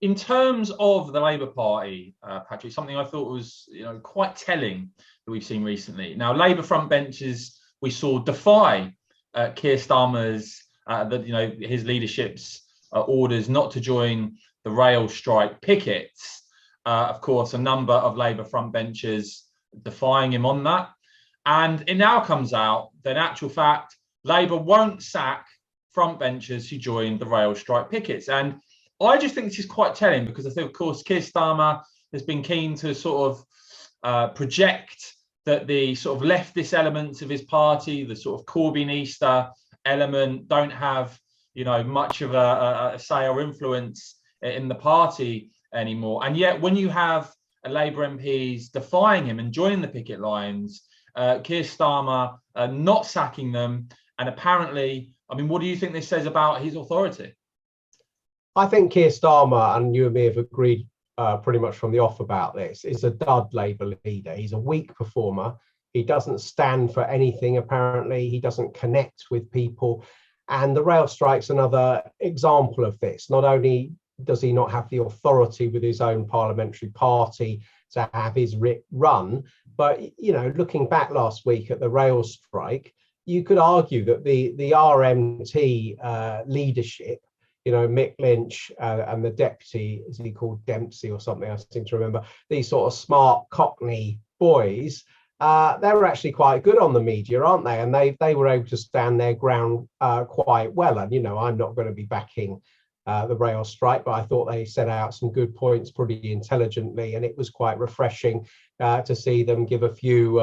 In terms of the Labour Party, Patrick, something I thought was quite telling that we've seen recently. Now, Labour front benches we saw defy Keir Starmer's his leadership's orders not to join the rail strike pickets. Of course, a number of Labour front benches defying him on that, and it now comes out that in actual fact Labour won't sack front benchers who joined the rail strike pickets. And I just think this is quite telling because I think, of course, Keir Starmer has been keen to sort of project that the sort of leftist elements of his party, the sort of Corbynista element, don't have, much of a say or influence in the party anymore. And yet, when you have Labour MPs defying him and joining the picket lines, Keir Starmer not sacking them, and apparently, I mean, what do you think this says about his authority? I think Keir Starmer, and you and me have agreed pretty much from the off about this, is a dud Labour leader. He's a weak performer. He doesn't stand for anything, apparently. He doesn't connect with people. And the rail strike's another example of this. Not only does he not have the authority with his own parliamentary party to have his writ run, but, looking back last week at the rail strike, you could argue that the RMT leadership, Mick Lynch and the deputy, is he called Dempsey or something? I seem to remember, these sort of smart Cockney boys, they were actually quite good on the media, aren't they? And they were able to stand their ground quite well. And, I'm not going to be backing the rail strike, but I thought they set out some good points pretty intelligently. And it was quite refreshing to see them give a few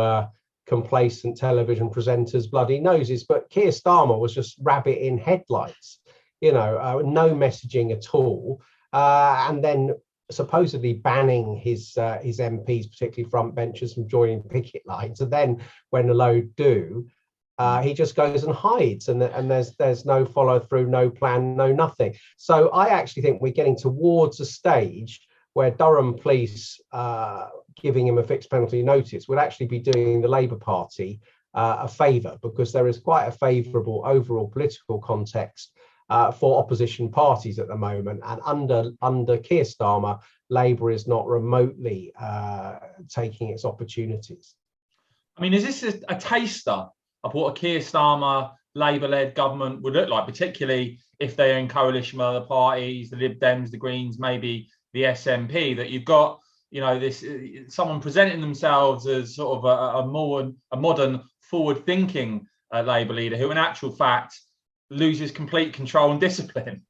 complacent television presenters bloody noses. But Keir Starmer was just rabbit in headlights. No messaging at all, and then supposedly banning his MPs, particularly front benchers, from joining picket lines. And then when a load do, he just goes and hides, and there's no follow through, no plan, no nothing. So I actually think we're getting towards a stage where Durham police giving him a fixed penalty notice would actually be doing the Labour Party a favour, because there is quite a favourable overall political context for opposition parties at the moment, and under Keir Starmer, Labour is not remotely taking its opportunities. I mean, is this a taster of what a Keir Starmer Labour-led government would look like, particularly if they're in coalition with other parties, the Lib Dems, the Greens, maybe the SNP? That you've got, this someone presenting themselves as sort of a modern, forward-thinking Labour leader who, in actual fact, loses complete control and discipline.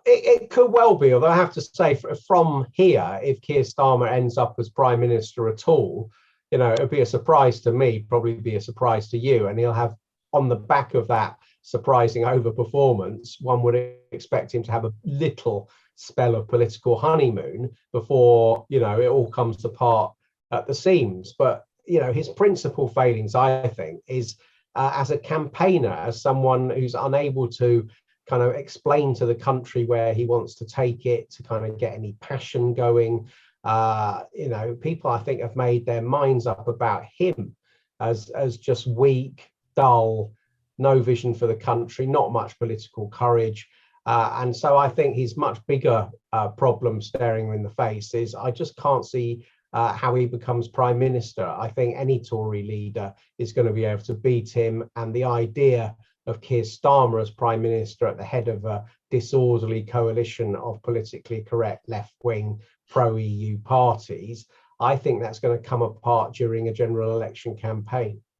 It could well be, although I have to say, from here, if Keir Starmer ends up as Prime Minister at all, it'll be a surprise to me, probably be a surprise to you, and he'll have, on the back of that surprising overperformance, one would expect him to have a little spell of political honeymoon before, it all comes apart at the seams. But, his principal failings, I think, is as a campaigner, as someone who's unable to kind of explain to the country where he wants to take it, to kind of get any passion going. People, I think, have made their minds up about him as just weak, dull, no vision for the country, not much political courage. And so I think his much bigger problem staring him in the face is I just can't see how he becomes Prime Minister. I think any Tory leader is going to be able to beat him. And the idea of Keir Starmer as Prime Minister at the head of a disorderly coalition of politically correct left-wing pro-EU parties, I think that's going to come apart during a general election campaign.